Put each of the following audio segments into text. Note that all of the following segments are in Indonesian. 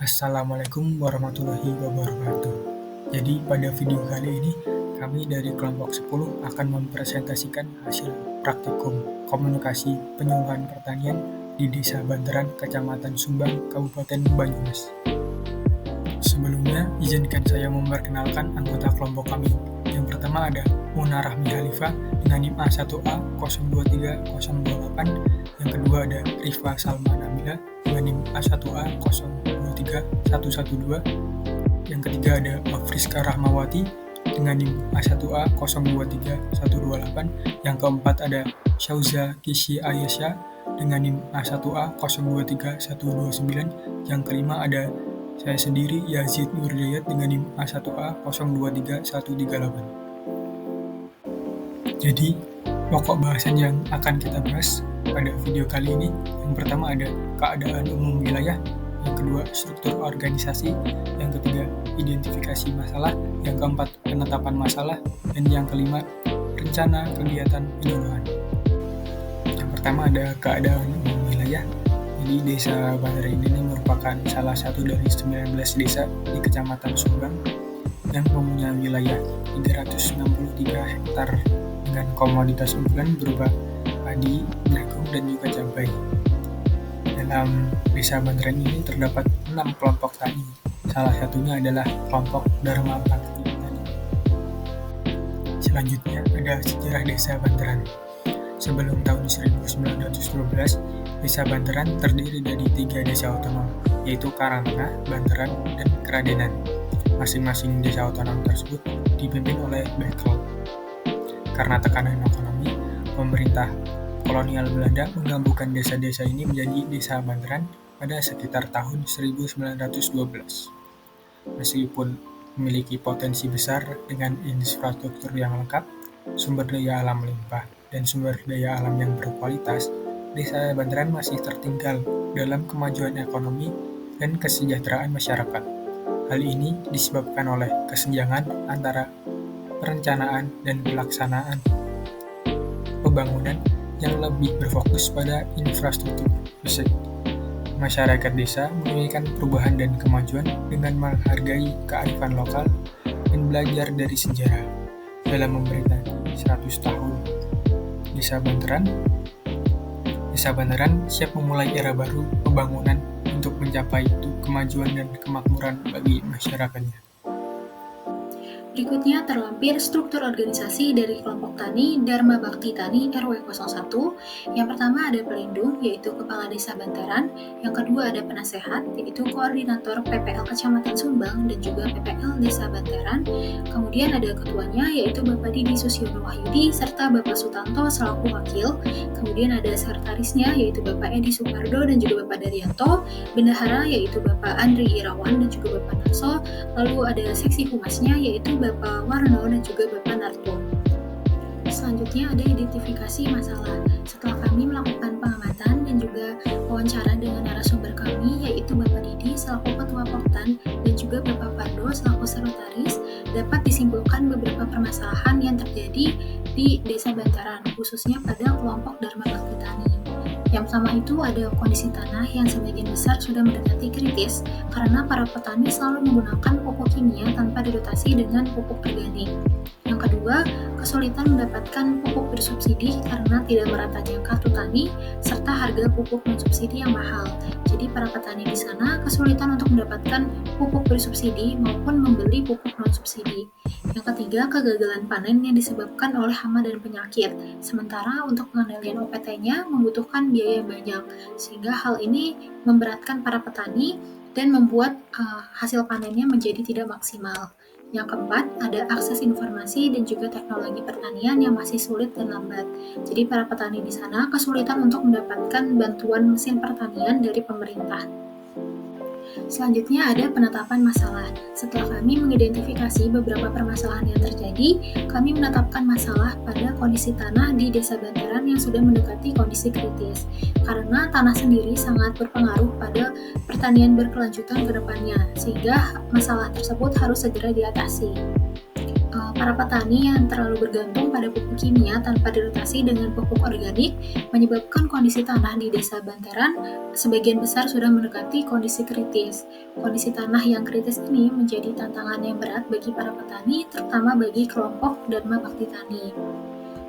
Assalamualaikum warahmatullahi wabarakatuh. Jadi pada video kali ini kami dari kelompok 10 akan mempresentasikan hasil praktikum komunikasi penyuluhan pertanian di Desa Banteran, Kecamatan Sumbang, Kabupaten Banyumas. Sebelumnya, izinkan saya memperkenalkan anggota kelompok kami. Yang pertama ada Muna Rahmi Halifah dengan NIM A1A 023028. Yang kedua ada Rifa Salma Nabila dengan NIM A1A 023112. Yang ketiga ada Afriska Rahmawati dengan NIM A1A 023128. Yang keempat ada Syauza Kishi Ayesha dengan NIM A1A 023129. Yang kelima ada saya sendiri Yazid Nurdayat dengan NIM A1A 023138. Jadi, pokok bahasan yang akan kita bahas pada video kali ini, yang pertama ada keadaan umum wilayah, yang kedua struktur organisasi, yang ketiga identifikasi masalah, yang keempat penetapan masalah, dan yang kelima rencana kegiatan penyuluhan. Yang pertama ada keadaan umum wilayah. Jadi Desa Banteran ini merupakan salah satu dari 19 desa di Kecamatan Sumbang yang mempunyai wilayah 363 hektar dengan komoditas unggulan berupa padi, jagung, dan juga cabai. Dalam Desa Banteran ini terdapat 6 kelompok tani. Salah satunya adalah kelompok Dharma Bakti Tani. Selanjutnya ada sejarah Desa Banteran. Sebelum tahun 1912, Desa Banteran terdiri dari 3 desa otonom, yaitu Karangtengah, Banteran, dan Keradenan. Masing-masing desa otonom tersebut dipimpin oleh Bekel. Karena tekanan ekonomi, pemerintah kolonial Belanda menggabungkan desa-desa ini menjadi Desa Banteran pada sekitar tahun 1912. Meskipun memiliki potensi besar dengan infrastruktur yang lengkap, sumber daya alam melimpah, dan sumber daya alam yang berkualitas, Desa Banteran masih tertinggal dalam kemajuan ekonomi dan kesejahteraan masyarakat. Hal ini disebabkan oleh kesenjangan antara perencanaan dan pelaksanaan pembangunan yang lebih berfokus pada infrastruktur fisik. Masyarakat desa menginginkan perubahan dan kemajuan dengan menghargai kearifan lokal dan belajar dari sejarah. Dalam memperingati 100 tahun Desa Banteran siap memulai era baru pembangunan untuk mencapai kemajuan dan kemakmuran bagi masyarakatnya. Berikutnya terlampir struktur organisasi dari kelompok tani Dharma Bakti Tani RW 01. Yang pertama ada pelindung, yaitu Kepala Desa Banteran. Yang kedua ada penasehat, yaitu Koordinator PPL Kecamatan Sumbang dan juga PPL Desa Banteran. Kemudian ada ketuanya, yaitu Bapak Didi Susiono Wahyudi serta Bapak Sutanto selaku wakil. Kemudian ada sekretarisnya, yaitu Bapak Edi Supardo dan juga Bapak Daryanto. Bendahara, yaitu Bapak Andri Irawan dan juga Bapak Narso. Lalu ada seksi humasnya, yaitu Bapak Warno dan juga Bapak Narto. Selanjutnya ada identifikasi masalah. Setelah kami melakukan pengamatan dan juga wawancara dengan narasumber kami, yaitu Bapak Didi selaku Ketua Poktan dan juga Bapak Pardo selaku sekretaris, dapat disimpulkan beberapa permasalahan yang terjadi di Desa Banteran, khususnya pada kelompok Dharma Bakti Tani. Yang pertama itu ada kondisi tanah yang sebagian besar sudah mendekati kritis karena para petani selalu menggunakan pupuk kimia tanpa didotasi dengan pupuk organik. Yang kedua, kesulitan mendapatkan pupuk bersubsidi karena tidak meratanya kartu tani serta harga pupuk non-subsidi yang mahal. Jadi para petani di sana kesulitan untuk mendapatkan pupuk bersubsidi maupun membeli pupuk non-subsidi. Yang ketiga, kegagalan panen yang disebabkan oleh hama dan penyakit. Sementara untuk pengendalian OPT-nya membutuhkan biaya banyak, sehingga hal ini memberatkan para petani dan membuat hasil panennya menjadi tidak maksimal. Yang keempat, ada akses informasi dan juga teknologi pertanian yang masih sulit dan lambat. Jadi para petani di sana kesulitan untuk mendapatkan bantuan mesin pertanian dari pemerintah. Selanjutnya ada penetapan masalah. Setelah kami mengidentifikasi beberapa permasalahan yang terjadi, kami menetapkan masalah pada kondisi tanah di Desa Banteran yang sudah mendekati kondisi kritis. Karena tanah sendiri sangat berpengaruh pada pertanian berkelanjutan ke depannya, sehingga masalah tersebut harus segera diatasi. Para petani yang terlalu bergantung pada pupuk kimia tanpa dirotasi dengan pupuk organik menyebabkan kondisi tanah di Desa Bantaran sebagian besar sudah mendekati kondisi kritis. Kondisi tanah yang kritis ini menjadi tantangan yang berat bagi para petani, terutama bagi kelompok Dharma Bakti Tani.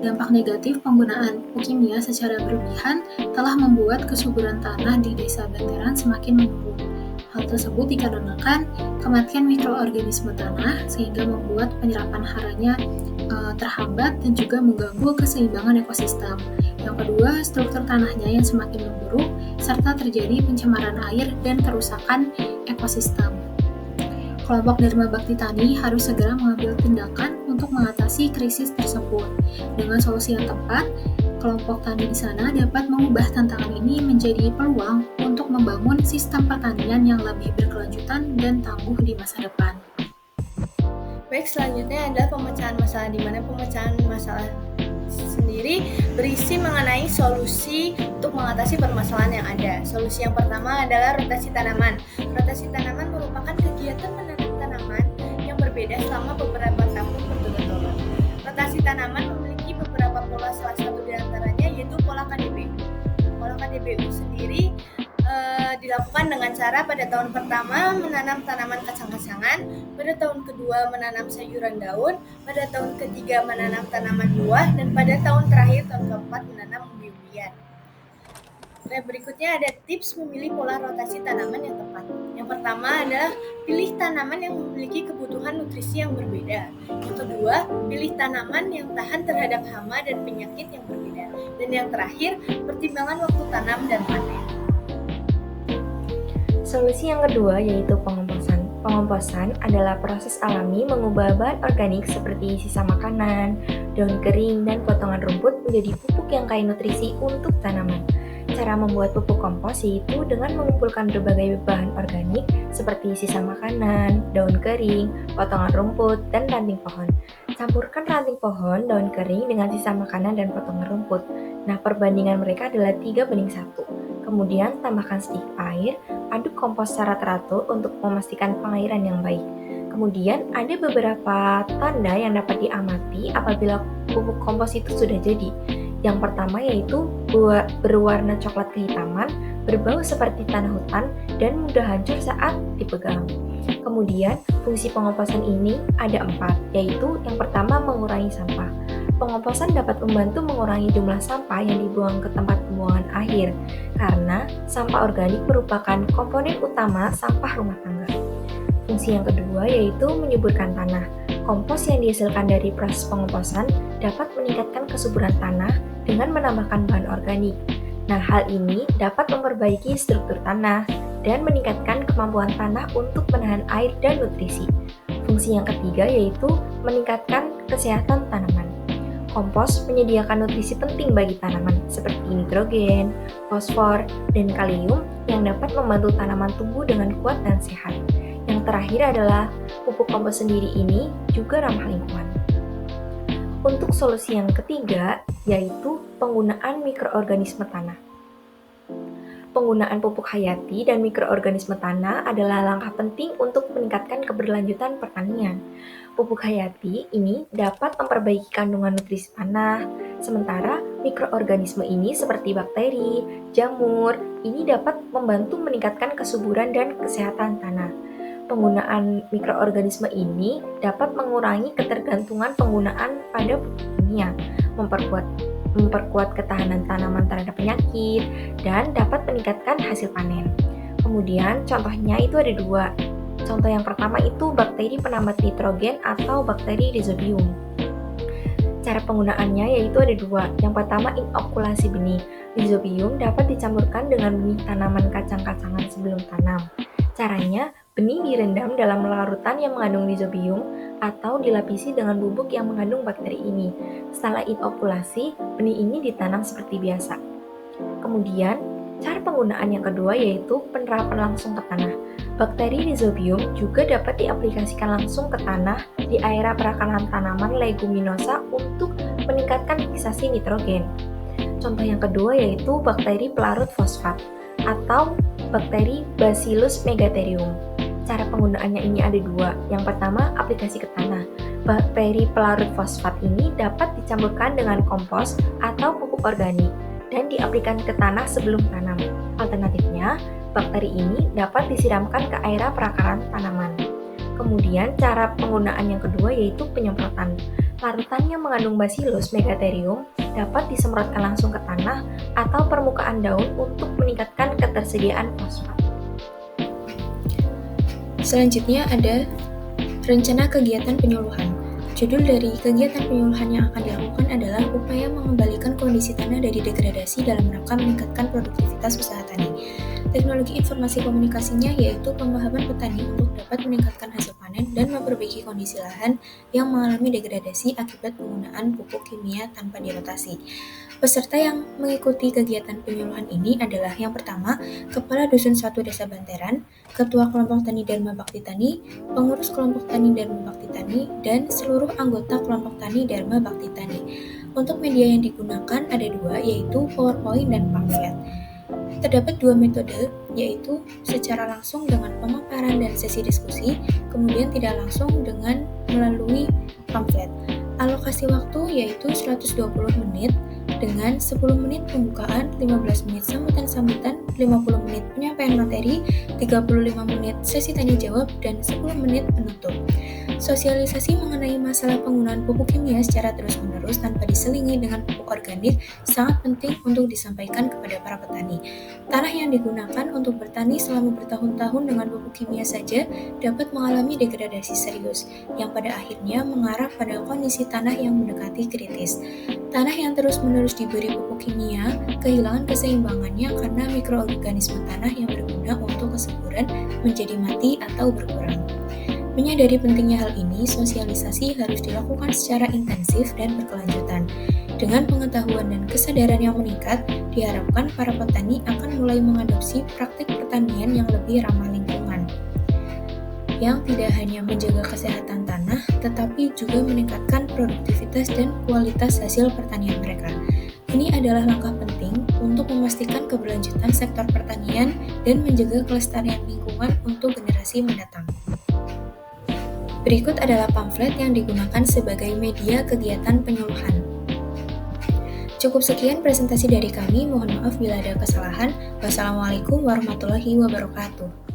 Dampak negatif penggunaan pupuk kimia secara berlebihan telah membuat kesuburan tanah di Desa Bantaran semakin menurun. Hal tersebut dikarenakan kematian mikroorganisme tanah sehingga membuat penyerapan haranya terhambat dan juga mengganggu keseimbangan ekosistem. Yang kedua, struktur tanahnya yang semakin memburuk serta terjadi pencemaran air dan kerusakan ekosistem. Kelompok Dharma Bakti Tani harus segera mengambil tindakan untuk mengatasi krisis tersebut. Dengan solusi yang tepat, kelompok tani di sana dapat mengubah tantangan ini menjadi peluang untuk membangun sistem pertanian yang lebih berkelanjutan dan tangguh di masa depan. Baik, selanjutnya adalah pemecahan masalah, di mana pemecahan masalah sendiri berisi mengenai solusi untuk mengatasi permasalahan yang ada. Solusi yang pertama adalah rotasi tanaman. Rotasi tanaman merupakan kegiatan menanam tanaman yang berbeda selama beberapa tahun berturut-turut. Rotasi tanaman memiliki beberapa pola, salah satu di antaranya yaitu pola KDBU. Pola KDBU sendiri dilakukan dengan cara pada tahun pertama menanam tanaman kacang-kacangan, pada tahun kedua menanam sayuran daun, pada tahun ketiga menanam tanaman buah, dan pada tahun terakhir, tahun keempat, menanam umbi-umbian. Nah, berikutnya ada tips memilih pola rotasi tanaman yang tepat. Yang pertama adalah pilih tanaman yang memiliki kebutuhan nutrisi yang berbeda. Yang kedua, pilih tanaman yang tahan terhadap hama dan penyakit yang berbeda. Dan yang terakhir, pertimbangan waktu tanam dan panen. Solusi yang kedua yaitu pengomposan. Pengomposan adalah proses alami mengubah bahan organik seperti sisa makanan, daun kering, dan potongan rumput menjadi pupuk yang kaya nutrisi untuk tanaman. Cara membuat pupuk kompos yaitu dengan mengumpulkan berbagai bahan organik seperti sisa makanan, daun kering, potongan rumput, dan ranting pohon. Campurkan ranting pohon, daun kering dengan sisa makanan dan potongan rumput. Nah, perbandingan mereka adalah 3:1. Kemudian tambahkan sedikit air, aduk kompos secara teratur untuk memastikan pengairan yang baik. Kemudian ada beberapa tanda yang dapat diamati apabila pupuk kompos itu sudah jadi. Yang pertama yaitu berwarna coklat kehitaman, berbau seperti tanah hutan, dan mudah hancur saat dipegang. Kemudian fungsi pengomposan ini ada 4, yaitu yang pertama mengurangi sampah. Pengomposan dapat membantu mengurangi jumlah sampah yang dibuang ke tempat pembuangan akhir, karena sampah organik merupakan komponen utama sampah rumah tangga. Fungsi yang kedua yaitu menyuburkan tanah. Kompos yang dihasilkan dari proses pengomposan dapat meningkatkan kesuburan tanah dengan menambahkan bahan organik. Nah, hal ini dapat memperbaiki struktur tanah dan meningkatkan kemampuan tanah untuk menahan air dan nutrisi. Fungsi yang ketiga yaitu meningkatkan kesehatan tanaman. Kompos menyediakan nutrisi penting bagi tanaman seperti nitrogen, fosfor, dan kalium yang dapat membantu tanaman tumbuh dengan kuat dan sehat. Yang terakhir adalah pupuk kompos sendiri ini juga ramah lingkungan. Untuk solusi yang ketiga yaitu penggunaan mikroorganisme tanah. Penggunaan pupuk hayati dan mikroorganisme tanah adalah langkah penting untuk meningkatkan keberlanjutan pertanian. Pupuk hayati ini dapat memperbaiki kandungan nutrisi tanah, sementara mikroorganisme ini seperti bakteri, jamur, ini dapat membantu meningkatkan kesuburan dan kesehatan tanah. Penggunaan mikroorganisme ini dapat mengurangi ketergantungan penggunaan pada pupuk kimia, memperkuat ketahanan tanaman terhadap penyakit, dan dapat meningkatkan hasil panen. Kemudian contohnya itu ada 2. Contoh yang pertama itu bakteri penambat nitrogen atau bakteri Rhizobium. Cara penggunaannya yaitu ada 2. Yang pertama inokulasi benih. Rhizobium dapat dicampurkan dengan benih tanaman kacang-kacangan sebelum tanam. Caranya, benih direndam dalam larutan yang mengandung rhizobium atau dilapisi dengan bubuk yang mengandung bakteri ini. Setelah inokulasi, benih ini ditanam seperti biasa. Kemudian, cara penggunaan yang kedua yaitu penerapan langsung ke tanah. Bakteri Rhizobium juga dapat diaplikasikan langsung ke tanah di area perakaran tanaman leguminosa untuk meningkatkan fiksasi nitrogen. Contoh yang kedua yaitu bakteri pelarut fosfat atau bakteri Bacillus megatherium. Cara penggunaannya ini ada 2. Yang pertama, aplikasi ke tanah. Bakteri pelarut fosfat ini dapat dicampurkan dengan kompos atau pupuk organik dan diaplikasikan ke tanah sebelum tanam. Alternatifnya, bakteri ini dapat disiramkan ke area perakaran tanaman. Kemudian cara penggunaan yang kedua yaitu penyemprotan. Larutan yang mengandung Bacillus megatherium dapat disemprotkan langsung ke tanah atau permukaan daun untuk meningkatkan ketersediaan fosfat. Selanjutnya ada rencana kegiatan penyuluhan. Judul dari kegiatan penyuluhan yang akan dilakukan adalah upaya mengembalikan kondisi tanah dari degradasi dalam rangka meningkatkan produktivitas usaha tani. Teknologi informasi komunikasinya yaitu pemahaman petani untuk dapat meningkatkan hasil panen dan memperbaiki kondisi lahan yang mengalami degradasi akibat penggunaan pupuk kimia tanpa dirotasi. Peserta yang mengikuti kegiatan penyuluhan ini adalah yang pertama, Kepala Dusun 1 Desa Banteran, Ketua Kelompok Tani Dharma Bakti Tani, Pengurus Kelompok Tani Dharma Bakti Tani, dan seluruh anggota Kelompok Tani Dharma Bakti Tani. Untuk media yang digunakan ada dua, yaitu PowerPoint dan pamflet. Terdapat dua metode, yaitu secara langsung dengan pemaparan dan sesi diskusi, kemudian tidak langsung dengan melalui pamflet. Alokasi waktu yaitu 120 menit dengan 10 menit pembukaan, 15 menit sambutan-sambutan, 50 menit penyampaian materi, 35 menit sesi tanya jawab, dan 10 menit penutup. Sosialisasi mengenai masalah penggunaan pupuk kimia secara terus-menerus tanpa diselingi dengan pupuk organik sangat penting untuk disampaikan kepada para petani. Tanah yang digunakan untuk bertani selama bertahun-tahun dengan pupuk kimia saja dapat mengalami degradasi serius, yang pada akhirnya mengarah pada kondisi tanah yang mendekati kritis. Tanah yang terus-menerus diberi pupuk kimia kehilangan keseimbangannya karena mikroorganisme tanah yang berguna untuk kesuburan menjadi mati atau berkurang. Menyadari pentingnya hal ini, sosialisasi harus dilakukan secara intensif dan berkelanjutan. Dengan pengetahuan dan kesadaran yang meningkat, diharapkan para petani akan mulai mengadopsi praktik pertanian yang lebih ramah lingkungan, yang tidak hanya menjaga kesehatan tanah, tetapi juga meningkatkan produktivitas dan kualitas hasil pertanian mereka. Ini adalah langkah penting untuk memastikan keberlanjutan sektor pertanian dan menjaga kelestarian lingkungan untuk generasi mendatang. Berikut adalah pamflet yang digunakan sebagai media kegiatan penyuluhan. Cukup sekian presentasi dari kami, mohon maaf bila ada kesalahan. Wassalamualaikum warahmatullahi wabarakatuh.